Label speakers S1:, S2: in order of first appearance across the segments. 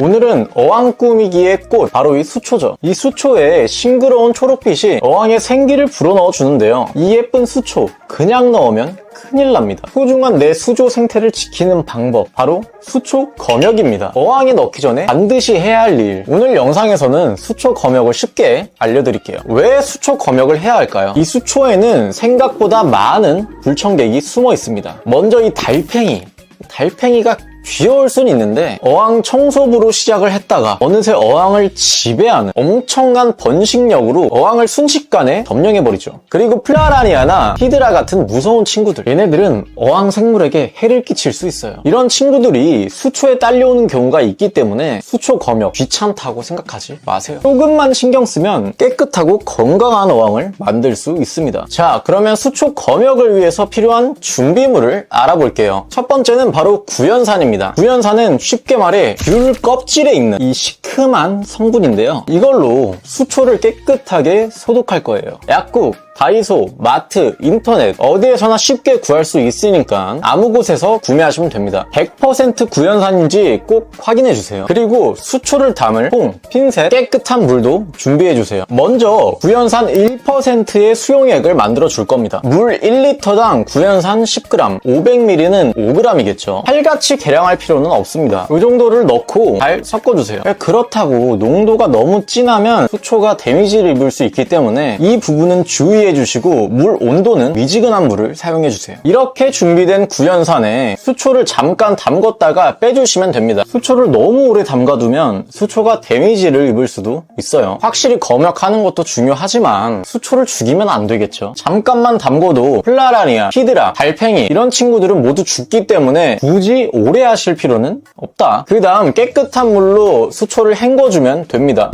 S1: 오늘은 어항 꾸미기의 꽃, 바로 이 수초죠. 이 수초에 싱그러운 초록빛이 어항에 생기를 불어넣어 주는데요. 이 예쁜 수초 그냥 넣으면 큰일 납니다. 소중한 내 수조 생태를 지키는 방법, 바로 수초 검역입니다. 어항에 넣기 전에 반드시 해야 할 일, 오늘 영상에서는 수초 검역을 쉽게 알려드릴게요. 왜 수초 검역을 해야 할까요? 이 수초에는 생각보다 많은 불청객이 숨어 있습니다. 먼저 이 달팽이가 귀여울 순 있는데 어항 청소부로 시작을 했다가 어느새 어항을 지배하는 엄청난 번식력으로 어항을 순식간에 점령해버리죠. 그리고 플라라니아나 히드라 같은 무서운 친구들, 얘네들은 어항 생물에게 해를 끼칠 수 있어요. 이런 친구들이 수초에 딸려오는 경우가 있기 때문에 수초 검역 귀찮다고 생각하지 마세요. 조금만 신경 쓰면 깨끗하고 건강한 어항을 만들 수 있습니다. 자, 그러면 수초 검역을 위해서 필요한 준비물을 알아볼게요. 첫 번째는 바로 구연산입니다. 구연산은 쉽게 말해 귤 껍질에 있는 이 시큼한 성분인데요. 이걸로 수초를 깨끗하게 소독할 거예요. 약국, 다이소, 마트, 인터넷 어디에서나 쉽게 구할 수 있으니까 아무 곳에서 구매하시면 됩니다. 100% 구연산인지 꼭 확인해주세요. 그리고 수초를 담을 통, 핀셋, 깨끗한 물도 준비해주세요. 먼저 구연산 1%의 수용액을 만들어 줄 겁니다. 물 1리터당 구연산 10g, 500ml는 5g이겠죠. 칼같이 계량할 필요는 없습니다. 이 정도를 넣고 잘 섞어주세요. 그렇다고 농도가 너무 진하면 수초가 데미지를 입을 수 있기 때문에 이 부분은 주의해주시고 물 온도는 미지근한 물을 사용해주세요. 이렇게 준비된 구연산에 수초를 잠깐 담궜다가 빼주시면 됩니다. 수초를 너무 오래 담가두면 수초가 데미지를 입을 수도 있어요. 확실히 검역하는 것도 중요하지만 수초를 죽이면 안 되겠죠. 잠깐만 담궈도 플라라니아, 히드라, 달팽이 이런 친구들은 모두 죽기 때문에 굳이 오래 하실 필요는 없다. 그 다음 깨끗한 물로 수초를 헹궈주면 됩니다.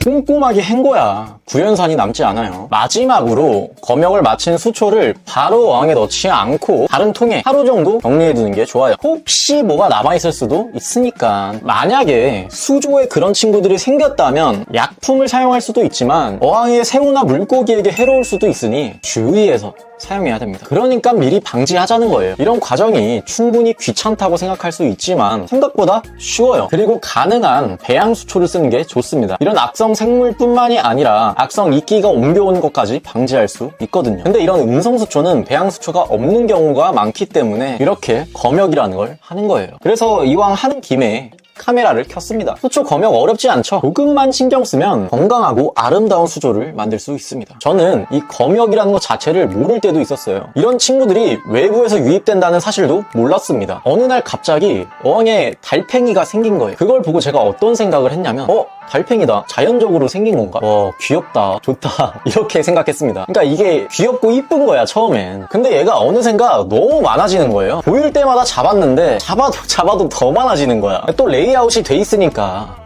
S1: 꼼꼼하게 헹궈야 구연산이 남지 않아요. 마지막으로 검역을 마친 수초를 바로 어항에 넣지 않고 다른 통에 하루 정도 정리해두는 게 좋아요. 혹시 뭐가 남아있을 수도 있으니까. 만약에 수조에 그런 친구들이 생겼다면 약품을 사용할 수도 있지만 어항의 새우나 물고기에게 해로울 수도 있으니 주의해서 사용해야 됩니다. 그러니까 미리 방지하자는 거예요. 이런 과정이 충분히 귀찮다고 생각할 수 있지만 생각보다 쉬워요. 그리고 가능한 배양수초를 쓰는 게 좋습니다. 이런 악성 생물뿐만이 아니라 악성 이끼가 옮겨오는 것까지 방지할 수 있거든요. 근데 이런 음성수초는 배양수초가 없는 경우가 많기 때문에 이렇게 검역이라는 걸 하는 거예요. 그래서 이왕 하는 김에 카메라를 켰습니다. 수초 검역 어렵지 않죠? 조금만 신경 쓰면 건강하고 아름다운 수조를 만들 수 있습니다. 저는 이 검역이라는 것 자체를 모를 때도 있었어요. 이런 친구들이 외부에서 유입된다는 사실도 몰랐습니다. 어느 날 갑자기 어항에 달팽이가 생긴 거예요. 그걸 보고 제가 어떤 생각을 했냐면 달팽이다. 자연적으로 생긴 건가? 귀엽다. 좋다. 이렇게 생각했습니다. 그러니까 이게 귀엽고 이쁜 거야, 처음엔. 근데 얘가 어느샌가 너무 많아지는 거예요. 보일 때마다 잡았는데 잡아도 더 많아지는 거야. 또 레이아웃이 돼 있으니까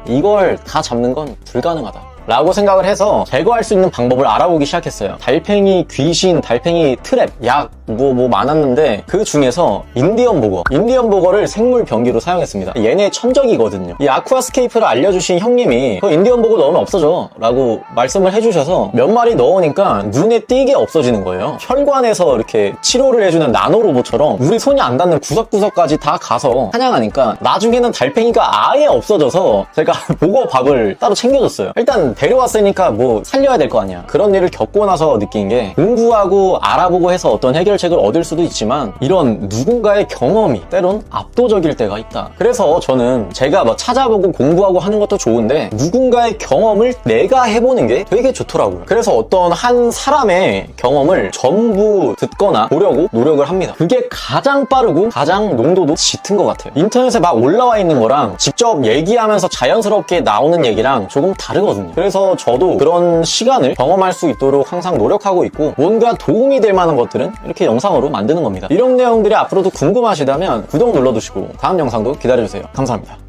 S1: 이걸 다 잡는 건 불가능하다 라고 생각을 해서 제거할 수 있는 방법을 알아보기 시작했어요. 달팽이 귀신, 달팽이 트랩, 약 뭐 많았는데 그 중에서 인디언 보거를 생물 변기로 사용했습니다. 얘네 천적이거든요. 이 아쿠아스케이프를 알려주신 형님이 인디언 보거 넣으면 없어져 라고 말씀을 해주셔서 몇 마리 넣으니까 눈에 띄게 없어지는 거예요. 혈관에서 이렇게 치료를 해주는 나노 로봇처럼 우리 손이 안 닿는 구석구석까지 다 가서 사냥하니까 나중에는 달팽이가 아예 없어져서 제가 보거밥을 따로 챙겨줬어요. 일단 데려왔으니까 뭐 살려야 될 거 아니야. 그런 일을 겪고 나서 느낀 게 공부하고 알아보고 해서 어떤 해결책을 얻을 수도 있지만 이런 누군가의 경험이 때론 압도적일 때가 있다. 그래서 저는 제가 뭐 찾아보고 공부하고 하는 것도 좋은데 누군가의 경험을 내가 해보는 게 되게 좋더라고요. 그래서 어떤 한 사람의 경험을 전부 듣거나 보려고 노력을 합니다. 그게 가장 빠르고 가장 농도도 짙은 것 같아요. 인터넷에 막 올라와 있는 거랑 직접 얘기하면서 자연스럽게 나오는 얘기랑 조금 다르거든요. 그래서 저도 그런 시간을 경험할 수 있도록 항상 노력하고 있고 뭔가 도움이 될 만한 것들은 이렇게 영상으로 만드는 겁니다. 이런 내용들이 앞으로도 궁금하시다면 구독 눌러두시고 다음 영상도 기다려주세요. 감사합니다.